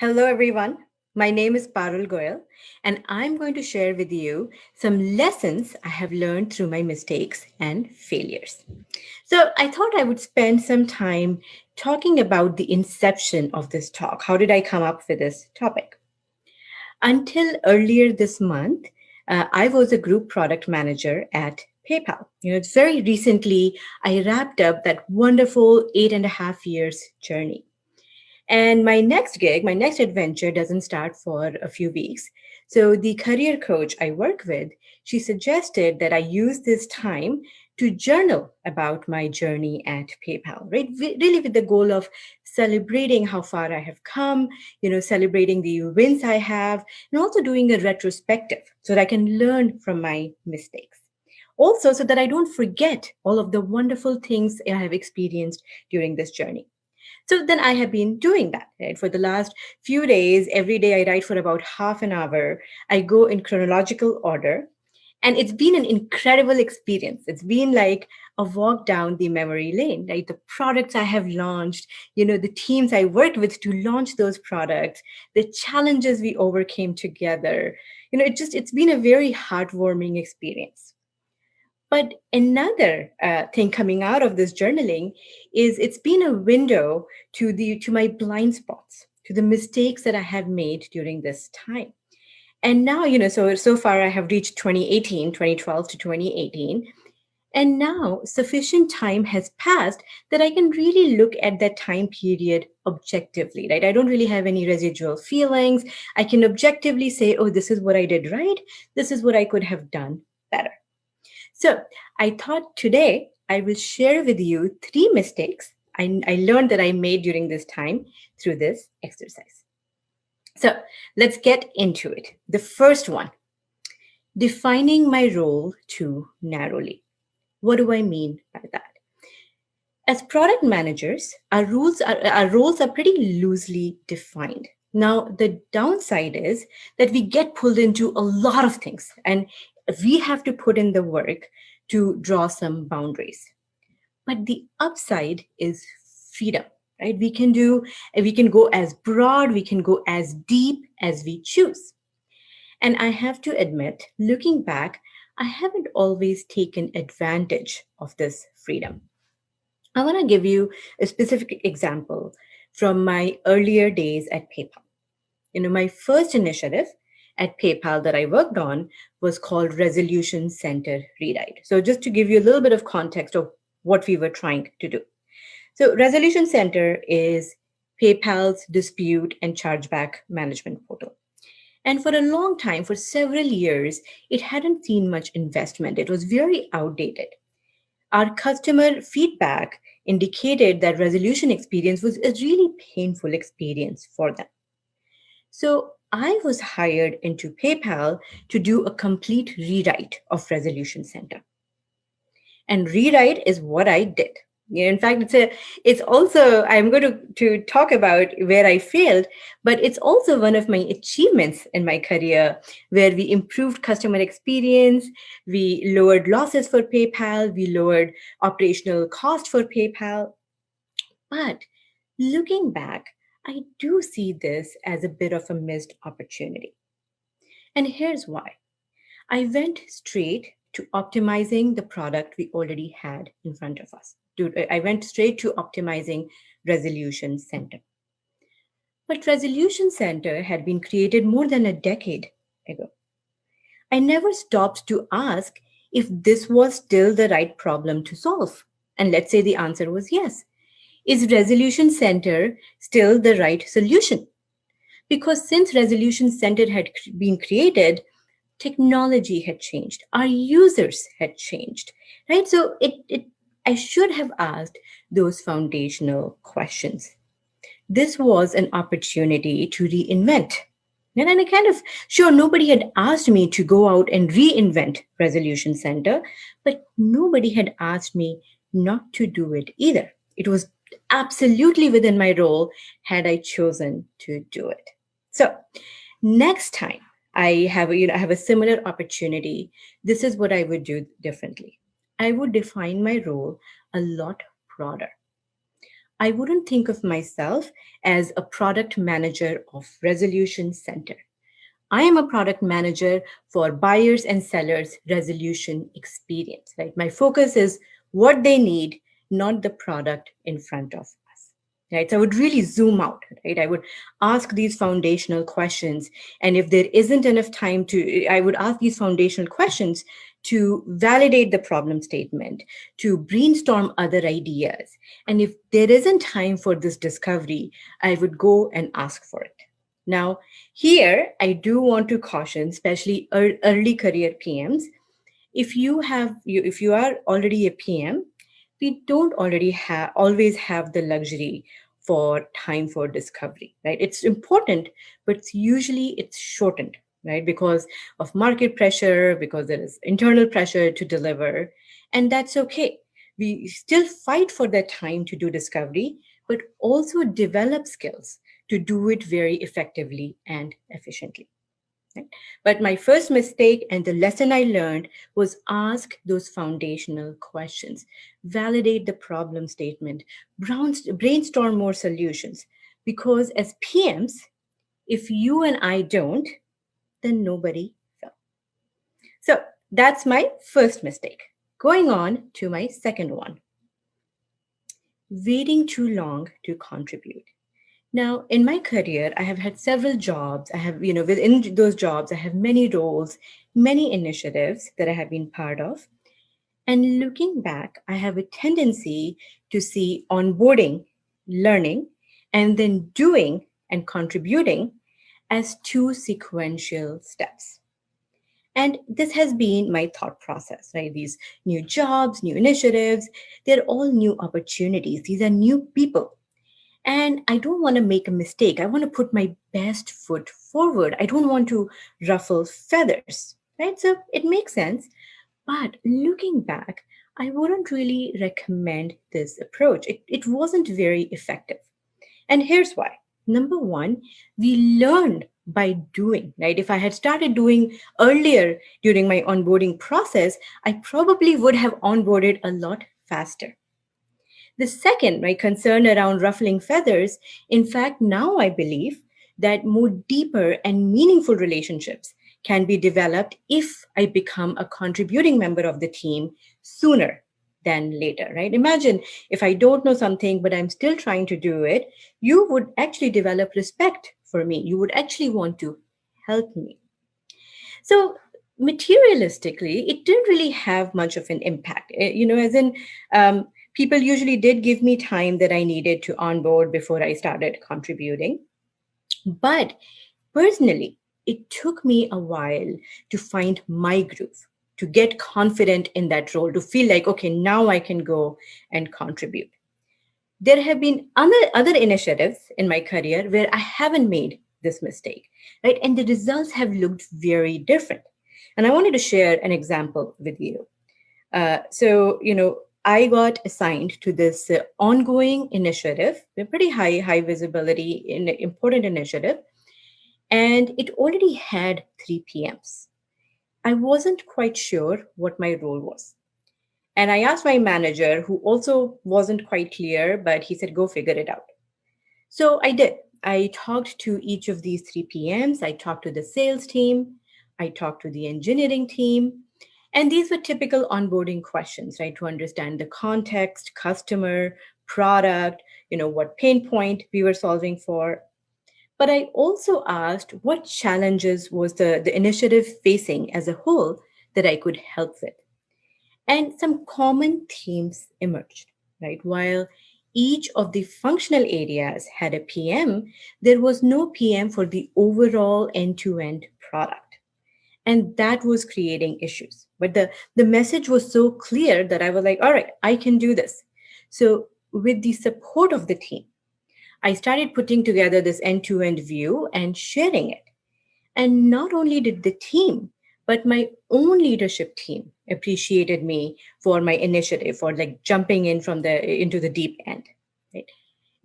Hello, everyone. My name is Parul Goel, and I'm going to share with you some lessons I have learned through my mistakes and failures. So, I thought I would spend some time talking about the inception of this talk. How did I come up with this topic? Until earlier this month, I was a group product manager at PayPal. It's very recently I wrapped up that wonderful 8.5 years journey. And my next gig, my next adventure doesn't start for a few weeks. So the career coach I work with, she suggested that I use this time to journal about my journey at PayPal, right? Really with the goal of celebrating how far I have come, celebrating the wins I have, and also doing a retrospective so that I can learn from my mistakes. Also, so that I don't forget all of the wonderful things I have experienced during this journey. So then I have been doing that, right? For the last few days, every day I write for about half an hour. I go in chronological order. And it's been an incredible experience. It's been like a walk down the memory lane, right? The products I have launched, the teams I worked with to launch those products, the challenges we overcame together. It's been a very heartwarming experience. But another thing coming out of this journaling is it's been a window to my blind spots, to the mistakes that I have made during this time. And now, so far I have reached 2018, 2012 to 2018. And now sufficient time has passed that I can really look at that time period objectively, right? I don't really have any residual feelings. I can objectively say, oh, this is what I did right. This is what I could have done better. So I thought today I will share with you three mistakes I learned that I made during this time through this exercise. So let's get into it. The first one, defining my role too narrowly. What do I mean by that? As product managers, our roles are pretty loosely defined. Now, the downside is that we get pulled into a lot of things and we have to put in the work to draw some boundaries. But the upside is freedom, right? We can go as broad, we can go as deep as we choose. And I have to admit, looking back, I haven't always taken advantage of this freedom. I want to give you a specific example from my earlier days at PayPal. My first initiative at PayPal that I worked on was called Resolution Center Rewrite. So, just to give you a little bit of context of what we were trying to do. So, Resolution Center is PayPal's dispute and chargeback management portal. And for a long time, for several years, it hadn't seen much investment. It was very outdated. Our customer feedback indicated that resolution experience was a really painful experience for them. So I was hired into PayPal to do a complete rewrite of Resolution Center. And rewrite is what I did. In fact, it's also, I'm going to talk about where I failed, but it's also one of my achievements in my career where we improved customer experience, we lowered losses for PayPal, we lowered operational cost for PayPal. But looking back, I do see this as a bit of a missed opportunity. And here's why. I went straight to optimizing the product we already had in front of us. I went straight to optimizing Resolution Center. But Resolution Center had been created more than a decade ago. I never stopped to ask if this was still the right problem to solve. And let's say the answer was yes. Is Resolution Center still the right solution? Because since Resolution Center had been created, technology had changed, our users had changed, right? So I should have asked those foundational questions. This was an opportunity to reinvent. And I kind of, sure, nobody had asked me to go out and reinvent Resolution Center, but nobody had asked me not to do it either. It was absolutely within my role had I chosen to do it. So next time I have a similar opportunity, this is what I would do differently. I would define my role a lot broader. I wouldn't think of myself as a product manager of Resolution Center. I am a product manager for buyers and sellers resolution experience, right? My focus is what they need, not the product in front of us. Right. So I would really zoom out, right? I would ask these foundational questions. And if there isn't enough time to, I would ask these foundational questions to validate the problem statement, to brainstorm other ideas. And if there isn't time for this discovery, I would go and ask for it. Now, here, I do want to caution, especially early career PMs, if you are already a PM, we don't already have always have the luxury for time for discovery, right? It's important, but it's shortened, right? Because of market pressure, because there is internal pressure to deliver, and that's okay. We still fight for that time to do discovery, but also develop skills to do it very effectively and efficiently. Right? But my first mistake and the lesson I learned was ask those foundational questions, validate the problem statement, brainstorm more solutions. Because as PMs, if you and I don't, then nobody will. So that's my first mistake. Going on to my second one, waiting too long to contribute. Now, in my career, I have had several jobs. I have, within those jobs, I have many roles, many initiatives that I have been part of. And looking back, I have a tendency to see onboarding, learning, and then doing and contributing as two sequential steps. And this has been my thought process, right? These new jobs, new initiatives, they're all new opportunities. These are new people, and I don't want to make a mistake. I want to put my best foot forward. I don't want to ruffle feathers, right? So it makes sense. But looking back, I wouldn't really recommend this approach. It wasn't very effective. And here's why. Number one, we learn by doing, right? If I had started doing earlier during my onboarding process, I probably would have onboarded a lot faster. The second, my concern around ruffling feathers, in fact, now I believe that more deeper and meaningful relationships can be developed if I become a contributing member of the team sooner than later, right? Imagine if I don't know something, but I'm still trying to do it, you would actually develop respect for me. You would actually want to help me. So materialistically, it didn't really have much of an impact. As in, people usually did give me time that I needed to onboard before I started contributing. But personally, it took me a while to find my groove, to get confident in that role, to feel like, okay, now I can go and contribute. There have been other initiatives in my career where I haven't made this mistake, right? And the results have looked very different. And I wanted to share an example with you. I got assigned to this ongoing initiative, a pretty high visibility, important initiative, and it already had 3 PMs. I wasn't quite sure what my role was. And I asked my manager, who also wasn't quite clear, but he said, go figure it out. So I did. I talked to each of these 3 PMs. I talked to the sales team. I talked to the engineering team. And these were typical onboarding questions, right? To understand the context, customer, product, what pain point we were solving for. But I also asked what challenges was the initiative facing as a whole that I could help with. And some common themes emerged, right? While each of the functional areas had a PM, there was no PM for the overall end to end product. And that was creating issues. But the message was so clear that I was like, all right, I can do this. So, with the support of the team, I started putting together this end to end view and sharing it. And not only did the team, but my own leadership team appreciated me for my initiative, for like jumping in from the into the deep end. Right?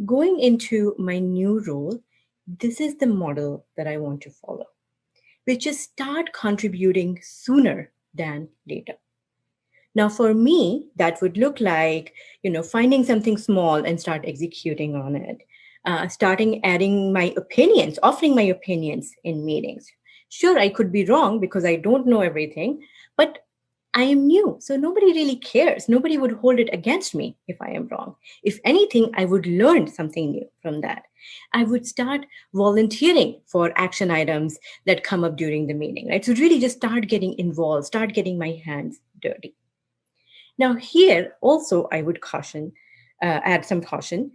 Going into my new role, this is the model that I want to follow, which is start contributing sooner than later. Now, for me, that would look like, finding something small and start executing on it. Starting adding my opinions, offering my opinions in meetings. Sure, I could be wrong because I don't know everything, but I am new, so nobody really cares. Nobody would hold it against me if I am wrong. If anything, I would learn something new from that. I would start volunteering for action items that come up during the meeting, right? So really just start getting involved, start getting my hands dirty. Now, here also, I would add some caution.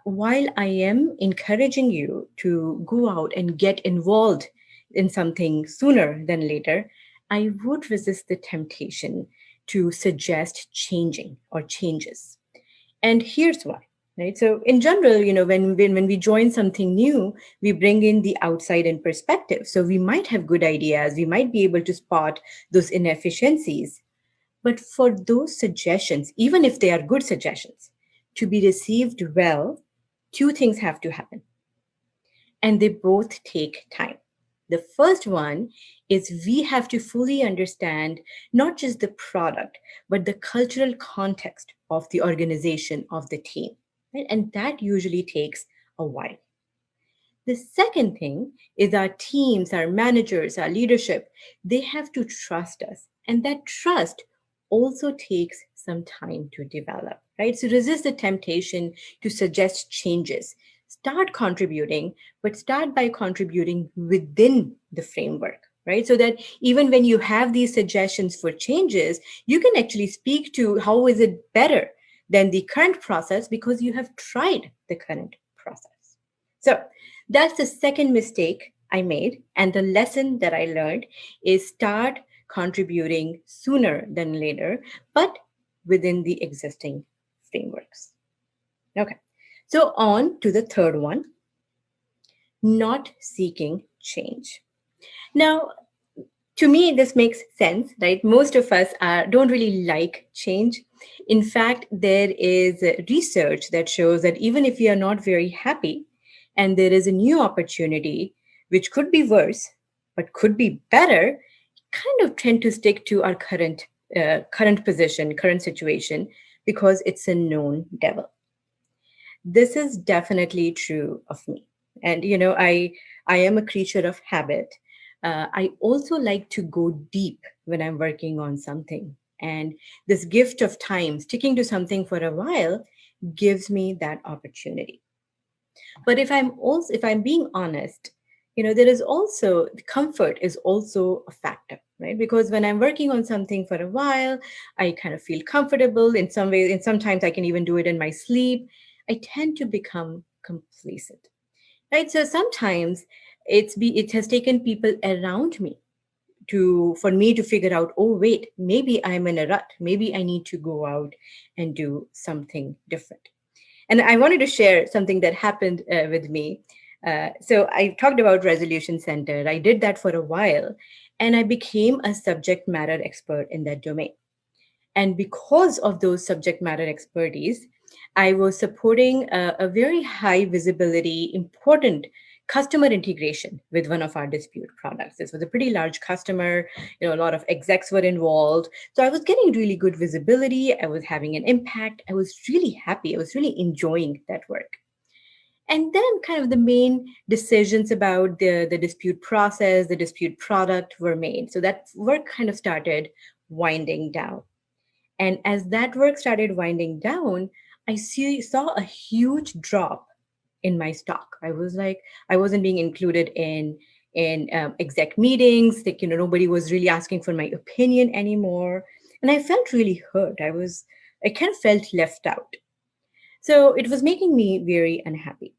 While I am encouraging you to go out and get involved in something sooner than later, I would resist the temptation to suggest changing or changes. And here's why. Right. So in general, when we join something new, we bring in the outside in perspective. So we might have good ideas, we might be able to spot those inefficiencies, but for those suggestions, even if they are good suggestions, to be received well, two things have to happen, and they both take time. The first one is we have to fully understand not just the product, but the cultural context of the organization, of the team. Right? And that usually takes a while. The second thing is our teams, our managers, our leadership, they have to trust us. And that trust also takes some time to develop, right? So resist the temptation to suggest changes. Start contributing, but start by contributing within the framework, right? So that even when you have these suggestions for changes, you can actually speak to how is it better than the current process because you have tried the current process. So that's the second mistake I made. And the lesson that I learned is start contributing sooner than later, but within the existing frameworks. Okay. So on to the third one, not seeking change. Now, to me, this makes sense, right? Most of us don't really like change. In fact, there is research that shows that even if we are not very happy and there is a new opportunity, which could be worse, but could be better, kind of tend to stick to our current position, current situation, because it's a known devil. This is definitely true of me. And I am a creature of habit. I also like to go deep when I'm working on something, and this gift of time, sticking to something for a while, gives me that opportunity. But if I'm being honest, there is also comfort is also a factor, right? Because when I'm working on something for a while, I kind of feel comfortable in some ways, and sometimes I can even do it in my sleep. I tend to become complacent, right? So sometimes it has taken people around me for me to figure out, oh wait, maybe I'm in a rut, maybe I need to go out and do something different. And I wanted to share something that happened with me. So I talked about resolution center. I did that for a while, and I became a subject matter expert in that domain. And because of those subject matter expertise, I was supporting a very high visibility, important customer integration with one of our dispute products. This was a pretty large customer, a lot of execs were involved. So I was getting really good visibility. I was having an impact. I was really happy. I was really enjoying that work. And then kind of the main decisions about the dispute process, the dispute product were made. So that work kind of started winding down. And as that work started winding down, saw a huge drop in my stock. I was like, I wasn't being included in exec meetings. Like, nobody was really asking for my opinion anymore, and I felt really hurt. I kind of felt left out. So it was making me very unhappy.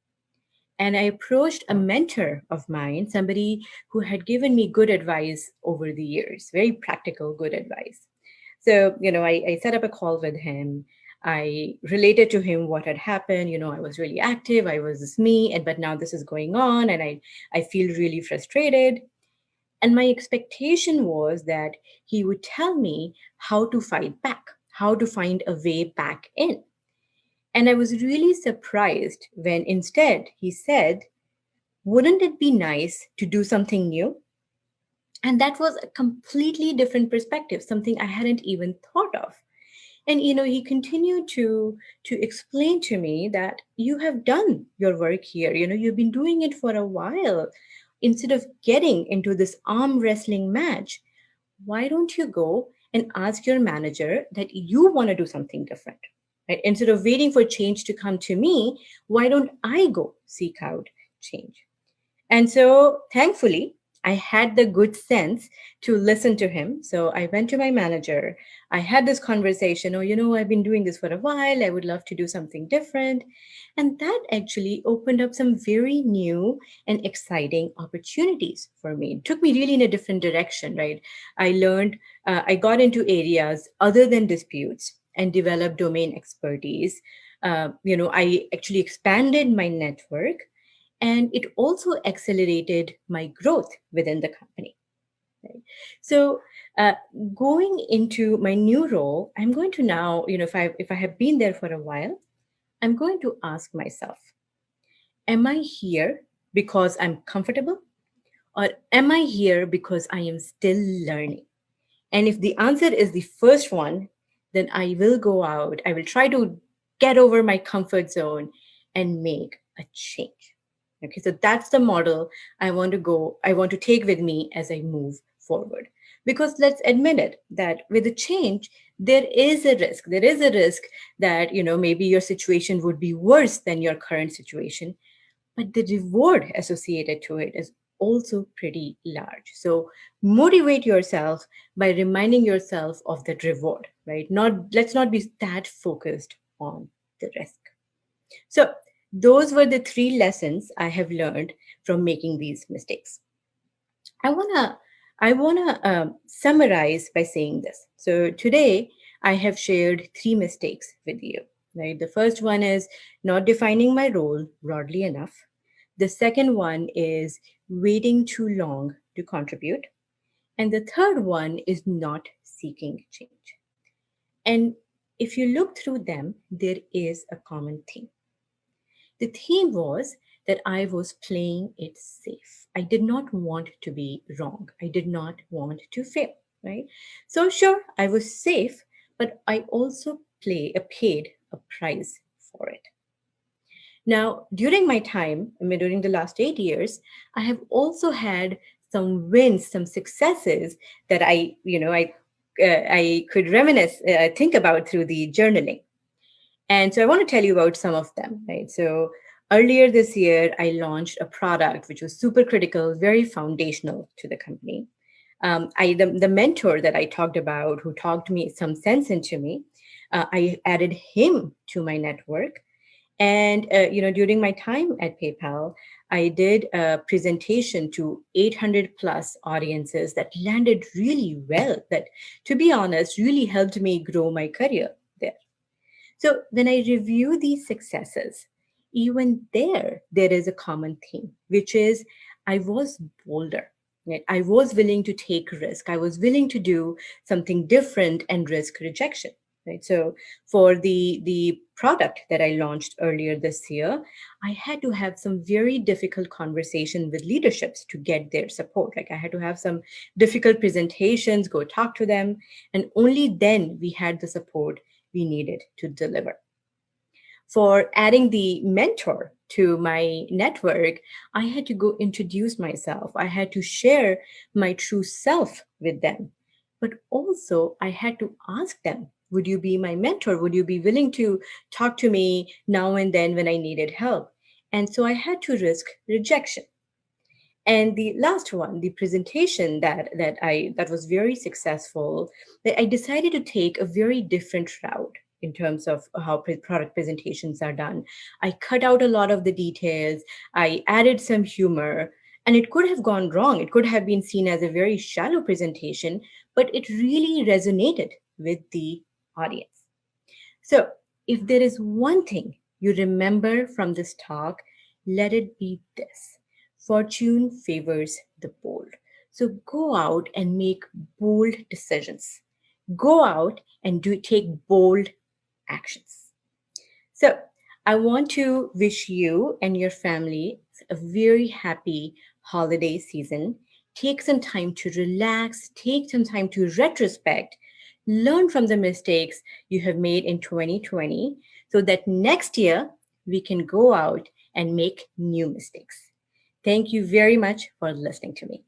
And I approached a mentor of mine, somebody who had given me good advice over the years, very practical, good advice. So, I set up a call with him. I related to him what had happened. I was really active. I was this me, but now this is going on, and I feel really frustrated. And my expectation was that he would tell me how to fight back, how to find a way back in. And I was really surprised when instead he said, wouldn't it be nice to do something new? And that was a completely different perspective, something I hadn't even thought of. And he continued to explain to me that you have done your work here. You've been doing it for a while. Instead of getting into this arm wrestling match, why don't you go and ask your manager that you want to do something different? Right? Instead of waiting for change to come to me, why don't I go seek out change? And so thankfully, I had the good sense to listen to him. So I went to my manager. I had this conversation. Oh, I've been doing this for a while. I would love to do something different. And that actually opened up some very new and exciting opportunities for me. It took me really in a different direction, right? I got into areas other than disputes and developed domain expertise. I actually expanded my network, and it also accelerated my growth within the company. Right? So, uh, going into my new role, I'm going to now, if I have been there for a while, I'm going to ask myself, am I here because I'm comfortable, or am I here because I am still learning? And if the answer is the first one, then I will go out. I will try to get over my comfort zone and make a change. Okay, so that's the model I want to take with me as I move forward. Because let's admit it, that with a change, there is a risk. There is a risk that, maybe your situation would be worse than your current situation, but the reward associated to it is also pretty large. So motivate yourself by reminding yourself of that reward, right? Not Let's not be that focused on the risk. So those were the three lessons I have learned from making these mistakes. I wanna I wanna summarize by saying this. So today I have shared three mistakes with you. Right, the first one is not defining my role broadly enough. The second one is waiting too long to contribute, and the third one is not seeking change. And if you look through them, there is a common theme. The theme was that I was playing it safe. I did not want to be wrong. I did not want to fail, right? So sure, I was safe, but I also paid a price for it. Now, during my time, during the last 8 years, I have also had some wins, some successes that I could think about through the journaling. And so I want to tell you about some of them, right? So earlier this year, I launched a product which was super critical, very foundational to the company. The mentor that I talked about, who talked me some sense into me, I added him to my network. And during my time at PayPal, I did a presentation to 800 plus audiences that landed really well. That, to be honest, really helped me grow my career there. So when I review these successes, even there is a common theme, which is I was bolder. Right? I was willing to take risk. I was willing to do something different and risk rejection. Right. So for the product that I launched earlier this year, I had to have some very difficult conversation with leaderships to get their support. Like I had to have some difficult presentations, go talk to them, and only then we had the support we needed to deliver. For adding the mentor to my network, I had to go introduce myself. I had to share my true self with them. But also, I had to ask them, would you be my mentor? Would you be willing to talk to me now and then when I needed help? And so I had to risk rejection. And the last one, the presentation that was very successful, that I decided to take a very different route in terms of how product presentations are done. I cut out a lot of the details, I added some humor, and it could have gone wrong. It could have been seen as a very shallow presentation, but it really resonated with the audience. So, if there is one thing you remember from this talk, let it be this: fortune favors the bold. So, go out and make bold decisions. Go out and take bold actions. So, I want to wish you and your family a very happy holiday season. take some time to relax, take some time to retrospect, learn from the mistakes you have made in 2020 so that next year we can go out and make new mistakes. Thank you very much for listening to me.